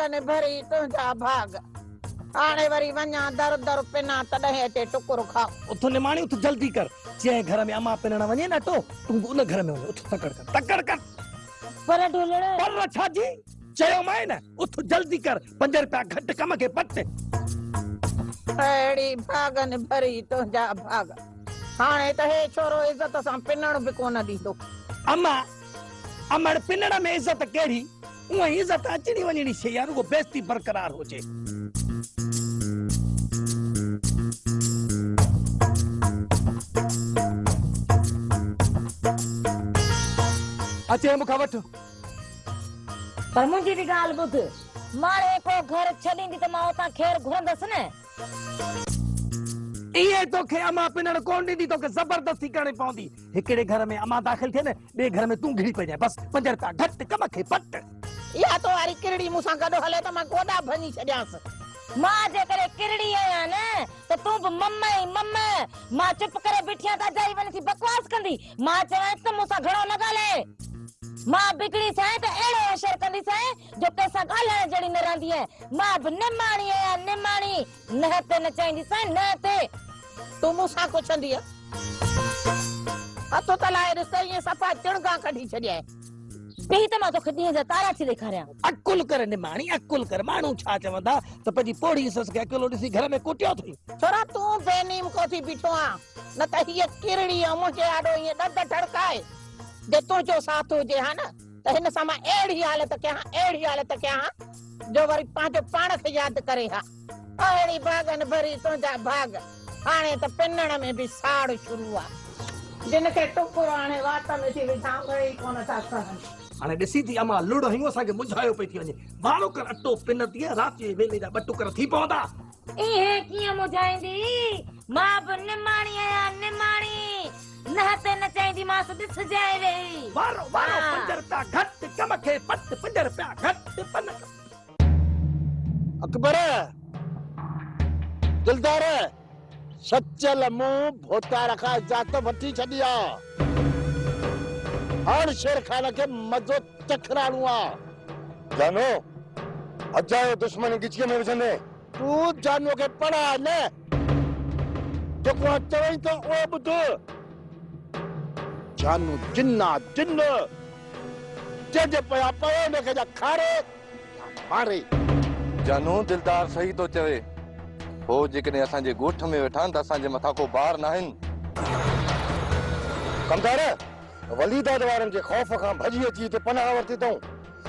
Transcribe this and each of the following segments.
भागन भरी तुझा भाग आने वरी वन्या दर दर पिना तडहे अचे टुकुर खा उठ निमाणी उठ जल्दी कर जे घर में अम्मा पिनण वने ना तो तू उन घर में उठ तकड़ कर पर ढोलण पर छाजी चयो मैं ना उठ जल्दी कर 5 रुपया घट कम के पट एड़ी भागन भरी तुझा भाग हाने त हे छोरो इज्जत सां पिनण भी कोन दीदो अम्मा अमड़ पिनण में इज्जत केड़ी उह इज्जत अचणी वञणी छे यार वो बेइज्जती बरकरार होजे अचे मुखा वठ पर मुंजी भी गाल बुध मारे को घर छडींदी त मां उतां खेर घुरंदस न ये तो के अम्मा पिनण कोन दी तो के जबरदस्ती करनी पौंदी एकड़े घर में अम्मा दाखिल थे न बे घर में तू घिड़ी पे जाए बस 5 रुपया घट कम के पट या तो वारी किरड़ी मुसा गडो हले त मां कोदा भनी छड्यास मां जे करे किरड़ी आया न तो तू मम्मा मां चुप करे बिठिया ता जाई वने थी बकवास कंदी मां चवे त मुसा घणो न गाले मां बिगड़ी साए त एड़ो असर कंदी साए जो कैसा गाले जड़ी न रहंदी है मां निमाणी आया निमाणी न ते न चाहंदी साए न ते तू मुसा को छंदी हथो तलाए ॾिसई सफ़ा चिणगा कढी छॾिया बे त मां तो खदी जा तारा थी ॾेखारिया अकुल कर निमाणी अकुल कर मानू छा चवंदा त पंहिंजी पोड़ी सस के अकेलो ॾिसी घर में कुटियो थी छोरा तू बेनीम को थी बीठो आ न त हीअ किरड़ी मुझे आडो ये दद ठड़काए जे तुझो साथ हुजे हा न त हिन सां मां अहिड़ी हालत कयां जो वरी पंहिंजो पाण खे यादि करे हा अहिड़ी भागन भरी तुंहिंजा भाग हाणे त पिनण में बि साड़ शुरू आहे जिन खे टुकुर हाणे वात में थी विझां उहे ई कोन था सहन हाणे ॾिसी थी अम्मा लुड़ हियो असांखे मुंझायो पई थी वञे वारो कर अटो पिन थी राति जे वेले जा 2 टुकर थी पवंदा इहे कीअं मुझाईंदी मां बि निमाणी आहियां निमाणी न ते न चाहींदी मां ॾिस जाए रे वारो 5 रुपया घट कम के पट 5 रुपया घट पन अकबर दिलदार सचल मुंह भोता रखा जात वठी छडिया हर शेर खान के मजो चखराणू आ जानो अजायो दुश्मन गिचके में विझंदे तू जानो के पढ़ा न जो को चवई तो ओ बुध जानू जिन्ना जिन्न जे पया पयो ने के जा खारे मारे जानो दिलदार सही तो चवे हो जेकने असा जे गोठ में वेठा त असा जे मथा को बार नाहिन कमदार वलीदाद वारन जे खौफ का भजी अची ते पनाह वरती तो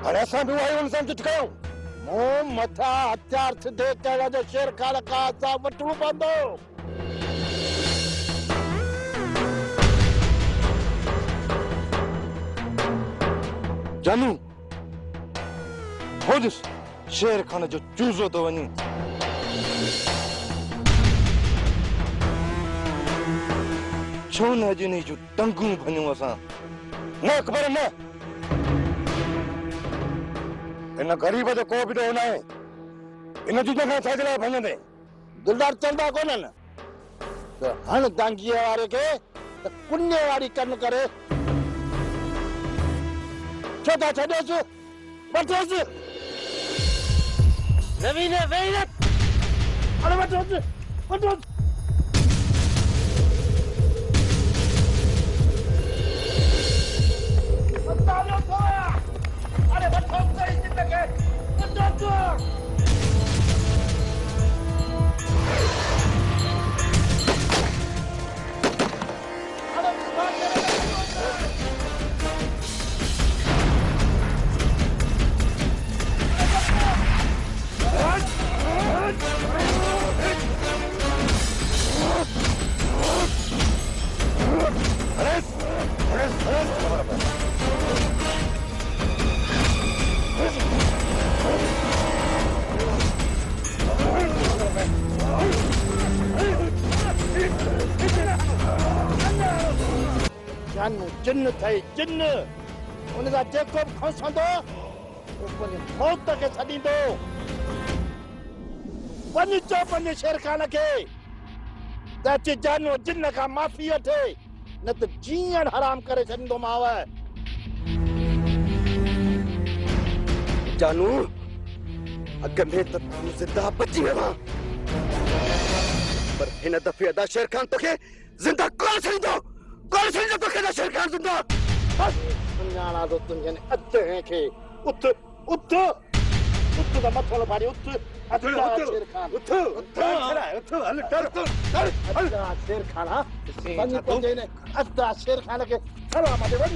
हाणे असा भी आयो उन सां चिटकायो मो मथा हथियार सिधे करा जो शेर खान का सा वटू बंदो जानू खोजस शेर खान जो चूजो तो वनी छो न जिनी जो टंगू भनू असा न अकबर न इन गरीब जो को भी तो ना है इन जो ना साजला भनदे दिलदार चंदा कोन न तो हण दांगी वारे के तो पुण्य वारी कर्म करे छोटा छडेस बटोस नवीन वेरत अरे बटोस अरे बटोस सही जिंदगी बटोस जानू जिन्न थई जिन्न उनजा जेको खसंदो ऊपर मौत के छडींदो वञ चो पंहिंजे शेर खान खे त अचे जानू जिन्न खां माफ़ी वठे न त जीअण हराम करे छॾींदो माव जानू अग में त तू जिंदा बची वेवा पर हिन दफे अदा शेर खान तोखे जिंदा कौन छड़ींदो तोखे अदा शेर खान जिंदा सुञाणा तो तुंहिंजनि अधे खे उथ उथ उथ त मथो न फाड़ी उथ अदा शेर खान उठ हल कर अदा शेर खान हा वञी पंहिंजे हिन अदा शेर खान खे सलाम ॾे वञ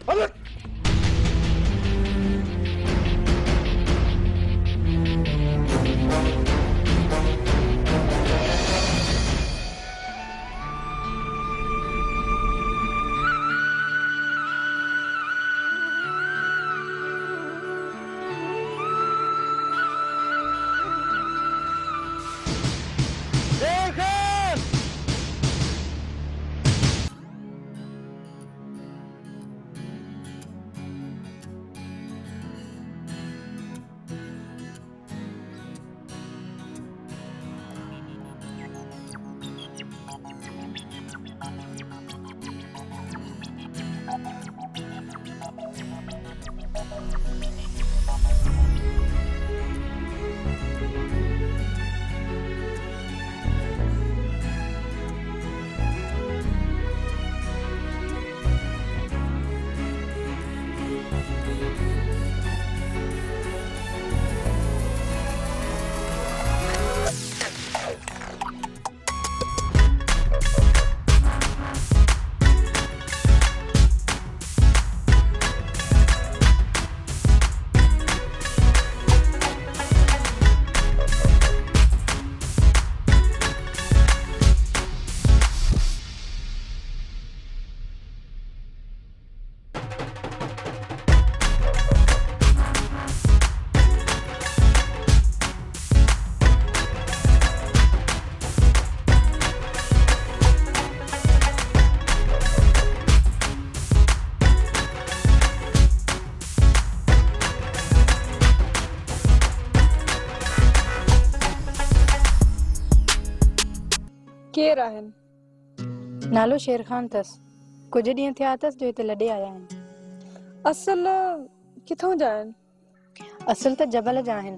हल केर आहिनि? नालो शेर खान अथसि। कुछ ॾींहं थिया अथसि जो हिते लॾे आया आहिनि। असल किथों जा आहिनि? असल त जबल जा आहिनि,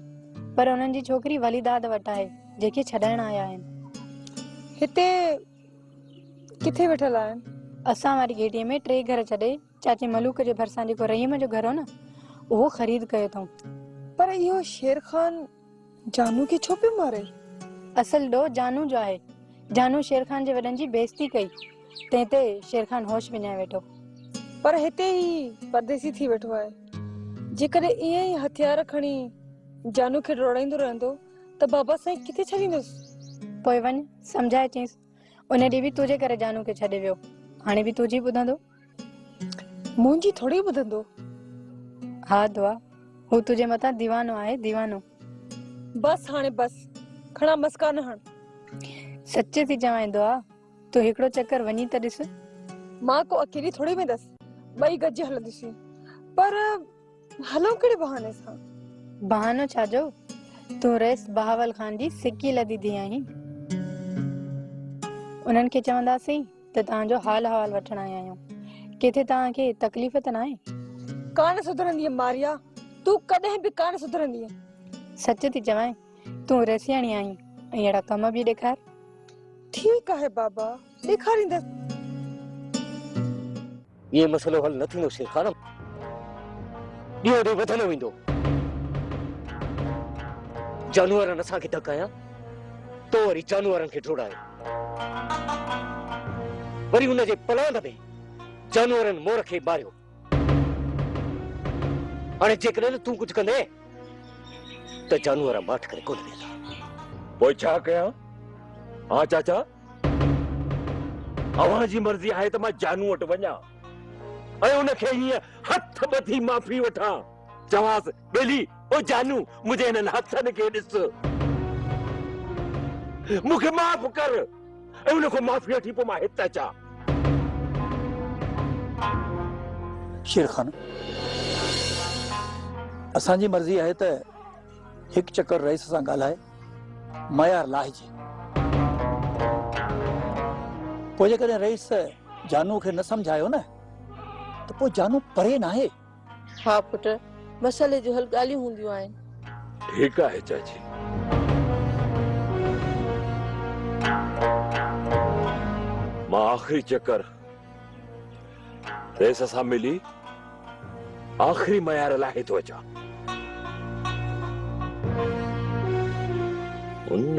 पर उन्हनि जी छोकिरी वलीदाद वटि आहे जेके छॾाइण आया आहिनि। हिते किथे वेठल आहिनि? असां वारी गेटीअ में 3 घर छॾे चाचे मलूक जे भरिसां जेको रहीम जो घर हो न, उहो ख़रीद कयो अथऊं। पर इहो शेर खान जानू खे छो पियो मारे? असल ॾोह जानू जो आहे। जानू शेर खान जे वॾनि जी बेइज्जती कई, तंहिं ते शेर खान होश विञाए वेठो। पर हिते ई परदेसी थी वेठो आहे। जेकॾहिं ईअं ई हथियार खणी जानू खे डोड़ाईंदो रहंदो त बाबा साईं किथे छॾींदुसि? पोइ वञ सम्झाए चईंसि, उन ॾींहुं बि तुंहिंजे करे जानू खे छॾे वियो, हाणे बि तुंहिंजी ॿुधंदो। मुंहिंजी थोड़ी ॿुधंदो। हा दुआ, हू तुंहिंजे मथां दीवानो आहे, दीवानो। बस हाणे बस, खणा मस्का न हण। सच थी चवां दुआ, तूं हिकिड़ो चक्कर वञी त ॾिस। मां को अकेली थोड़ी वेंदसि, ॿई गॾिजी हलंदियूं। पर हलो कहिड़े बहाने सां? बहानो छाजो? तूं रईस बहावल खान जी सिकी लधी थी आहीं। उन्हनि खे चवंदासीं त तव्हांजो हाल अहवाल वठण आया आहियूं, किथे तव्हांखे तकलीफ़ त न आहे? कान सुधरंदी मारिया, तूं कॾहिं बि कान सुधरंदी। सच थी चवां, तूं रसियाणी आहीं, अहिड़ा कम बि ॾेखार। ठीकु आहे बाबा, ॾेखारींदसि। ये मसलो हल न थींदो शेर खान, ॾींहों ॾींहुं वधंदो वेंदो। जानवरनि असांखे धकाया, तो वरी जानवरनि खे डोड़ाए, वरी उनजे पलांद में जानवरनि मोर खे ॿारियो। हाणे जेकॾहिं तूं कुझु कंदे त जानवर माठ करे कोन वेंदा। पोइ छा कयां? हाँ चाचा, अव्हां जी मर्ज़ी आहे त मां जानू वटि वञा ऐं उनखे हीअं हथ ॿधी माफ़ी वठां, चवांसि बेली ओ जानू मुंहिंजे हिननि हथनि खे ॾिस, मूंखे माफ़ कर, ऐं उनखां माफ़ी वठी पोइ मां हिते अचां। शेर खान, असांजी मर्ज़ी आहे त हिकु चक्कर रईस सां ॻाल्हाए मयार लाहिजे। पोइ जेकॾहिं रईस जानू खे न सम्झायो न त पोइ जानू परे न आहे। हा पुट, मसइले जो हल ॻाल्हियूं हूंदियूं आहिनि। ठीक है चाची। मां आखिरी चक्कर रेस सां मिली आखिरी मयार लाहे तो अचा। उन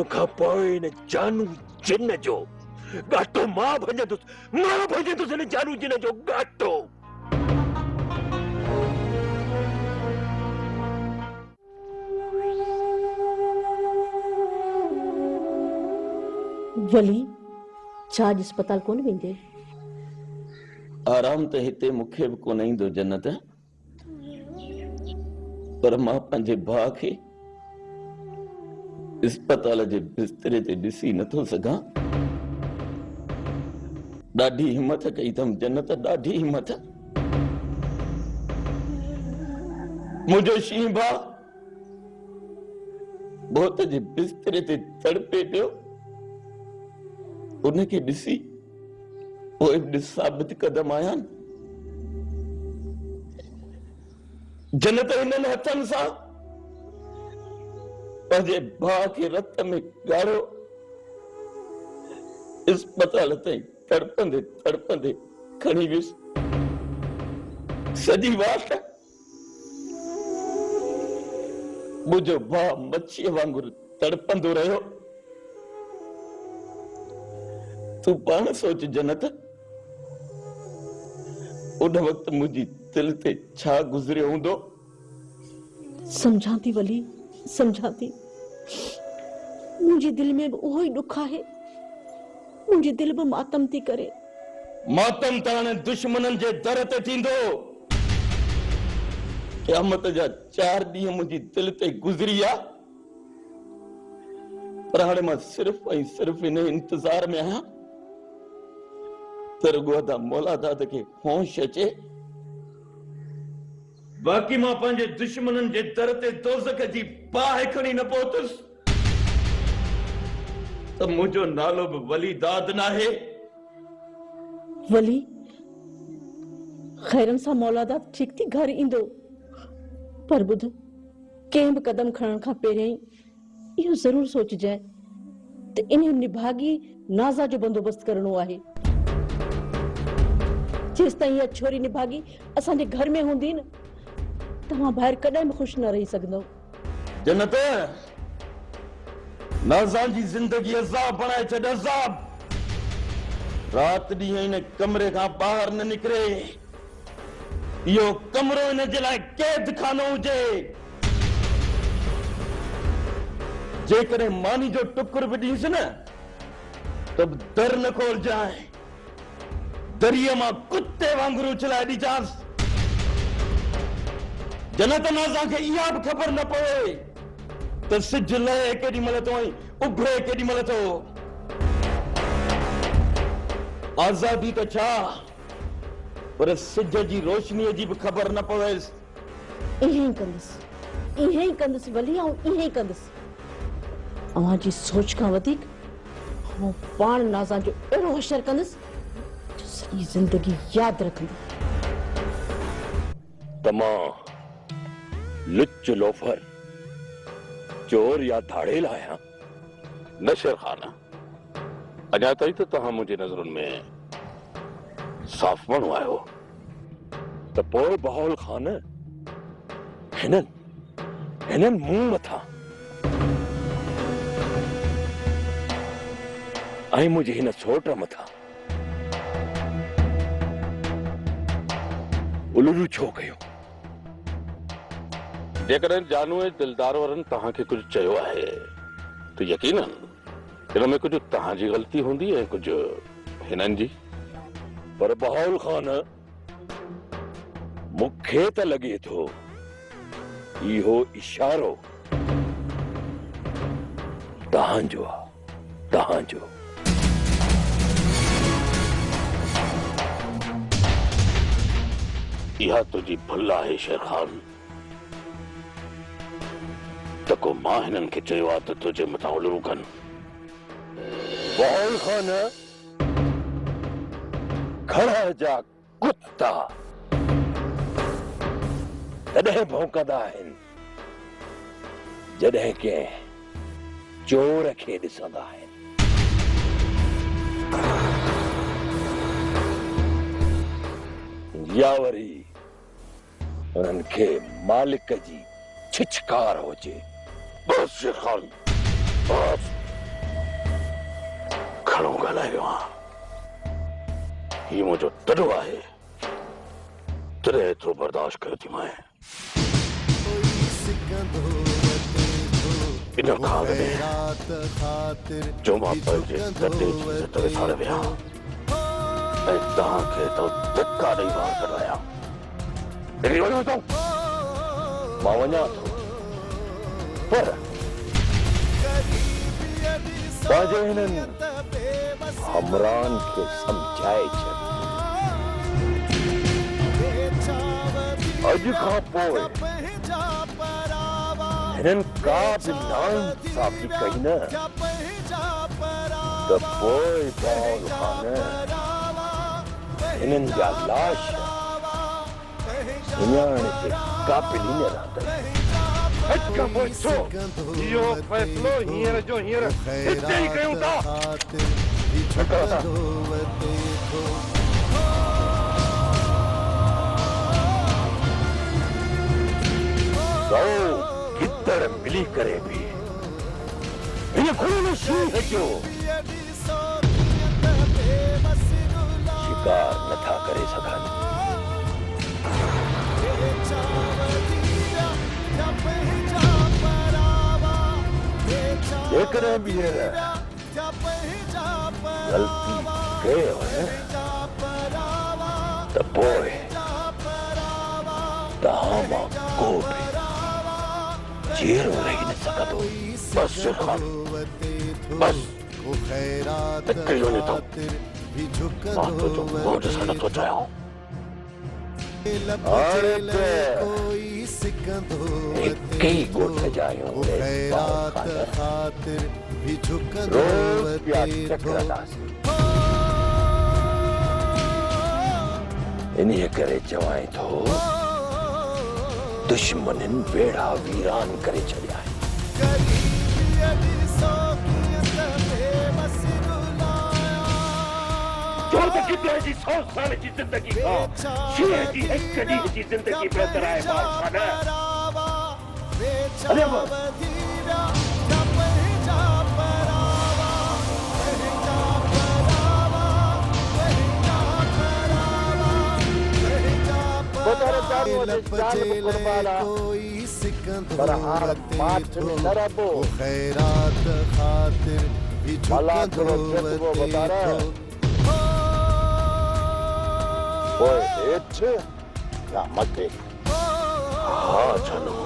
खां पोइ न जानू जिन जो गाटो मां भंजंदुसि न जानू जिन जो गाटो। वली छा अॼु अस्पताल कोन वेंदे? आराम त हिते मूंखे बि कोन ईंदो जन्नत, पर मां पंहिंजे भाउ खे अस्पताल जे बिस्तरे ते ॾिसी नथो सघां। ॾाढी हिम्मत कई अथमि जन्नत, ॾाढी हिम्मत। मुंहिंजो शींहुं भाउ मौत जे बिस्तरे ते तड़पे पियो, उनखे ॾिसी पोइ साबित कदम आया। जन्नत हिननि हथनि सां पंहिंजे भाउ खे रत में ॻाढ़ो अस्पताल ताईं तड़पंदे तड़पंदे खणी वियुसि। सॼी वाट मुंहिंजो भाउ मच्छीअ वांगुरु तड़पंदो रहियो। तू पाण सोच जन्नत, उन वक्त मुंहिंजी दिल ते छा गुज़रियो हूंदो। समझां थी वली, समझां थी। मुंहिंजी दिल में बि उहो ई ॾुख आहे। मुंहिंजी दिल बि मातम थी करे। मातम त हाणे दुश्मननि जे दर ते थींदो। क़यामत जा 4 ॾींहं मुंहिंजी दिल ते गुज़री आ, पर हाणे मां सिर्फ़ ऐं सिर्फ़ इन इंतज़ार में आहियां त रुॻो अदा मौला दाद खे होश अचे। बाक़ी मां पंहिंजे दुश्मननि जे दर ते दोज़ख जी बाहि खणी न पहुतुसि त मुंहिंजो नालो बि वली दाद नाहे। वली खैरन सां मौलादात ठीक थी घर ईंदो, पर ॿुध, कंहिं बि कदम खणण खां पहिरियों ई इहो ज़रूर सोचजांइ त इन निभागी नाज़ा जो बंदोबस्त करणो आहे। जेसि ताईं इहा छोरी निभागी असांजे घर में हूंदी न, तव्हां ॿाहिरि कॾहिं बि ख़ुशि न रही सघंदव। जन्नत, नाज़ा जी ज़िंदगी अज़ाब बणाए छॾ, अज़ाब। रात ॾींहं इन कमरे खां ॿाहिरि न निकिरे। इहो कमरो इन जे लाइ कैद खानो हुजे। जेकॾहिं मानी जो टुकुर बि ॾींसि न त बि दर न खोलजांइ। दरिया मां कुत्ते वांगुरु उछलाए ॾीजांसि। जन्नत, नाज़ा खे इहा बि ख़बर न पवे त सिज लहे केॾी महिल थो ऐं उभरे केॾी महिल थो। आज़ादी त छा, पर सिज जी रोशनीअ जी बि ख़बर न पवेसि। इहें कंदुसि वली, ऐं इहें कंदुसि। अव्हां जी सोच खां वधीक ऐं पाण नाज़ा जो अहिड़ो हशर कंदुसि जो सॼी ज़िंदगी यादि रखंदी। तमां लुच लोफर, चोर या धाड़ेल आहियां? नशर खाना अञा ताईं त तव्हां मुंहिंजी नज़रुनि में साफ़ माण्हू आहियो। त पोइ बहाउल खान हिननि मूं मथां ऐं मुंहिंजी हिन सोट मथां उलूरू छो कयो? जेकॾहिं जानूअ दिलदार वारनि तव्हांखे कुझु चयो आहे त यकीनन हिन में कुझु तव्हांजी ग़लती हूंदी ऐं कुझु हिननि जी। पर बहाउल खान, मूंखे त लॻे थो इहो इशारो तव्हांजो आहे, तव्हांजो। इहा तुंहिंजी भुल आहे शेर खान त को मां हिननि खे चयो आहे त तुंहिंजे मथां उलरू कनि। बहाउल खान, खड़ा जा कुत्ता तॾहिं भौंकंदा आहिनि जॾहिं कंहिं चोर खे ॾिसंदा आहिनि। या वरी उन्हनि खे मालिक जी छिछकार हुजे। बस शेर खान, बस घणो ॻाल्हायो आहे। हीउ मुंहिंजो तॾो आहे, तॾहिं एतिरो बर्दाश्त कयो थी मां। इन खां अॻु जो मां पंहिंजे तॾे जी इज़त विसारे विया ऐं तव्हांखे तो धक्का ॾेई ॿाहिरि कढाया। निकिरी वञो हितां। मां वञा थो, पर पंहिंजे हिननि हमरान खे सम्झाए छॾ। अॼु खां पोइ हिननि का बि नाइंसाफ़ी कई न त पोइ बाउल खान हिननि जा लाश सुञाण जे क़ाबिल ई न रहंदा। अॼु खां पोइ छो इहो फ़ैसिलो हींअर जो हींअर हिते ई कयूं था। सौ गिदड़ मिली करे भी हिन खून शींहं जो शिकार नथा करे सघनि। जेकॾहिं ॿीहर ग़लती कयो त पोइ तव्हां मां को बि जेरो रही न सकंदो। बस शेर खान, बस निकिरी वञे थो। मां तुंहिंजो मुंहुं ॾिसण नथो चाहियां। हाणे त हिक ई ॻोठ जा आहियूं। रोज़ पिया टकरंदासीं। इन्हीअ करे चवां थो दुश्मननि बेड़ा वीरान करे छॾिया आहिनि। जो त गिदड़ जी 100 साल जी ज़िंदगी खां शींहं जी हिक ॾींहं जी ज़िंदगी बहितर आहे। हले पर हार माठ में न रबो। भला थोरो जज्बो बता रहा ओए हेठि या मथे। हाँ जानू,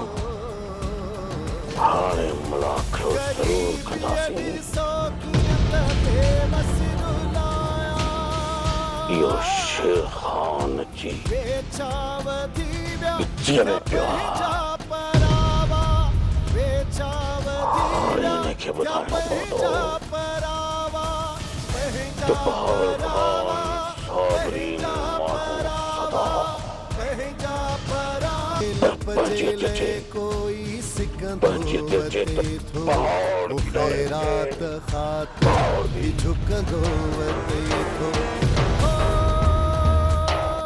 हाणे मुलाक़ात ज़रूर कंदासीं। इहो शेर खान जी इज्जत में पियो आहे। हाणे हिनखे ॿुधाइणो पवंदो त बहाउल खान साबरीन माण्हू सदा पंहिंजे ते पहाड़ बि झुकंदो।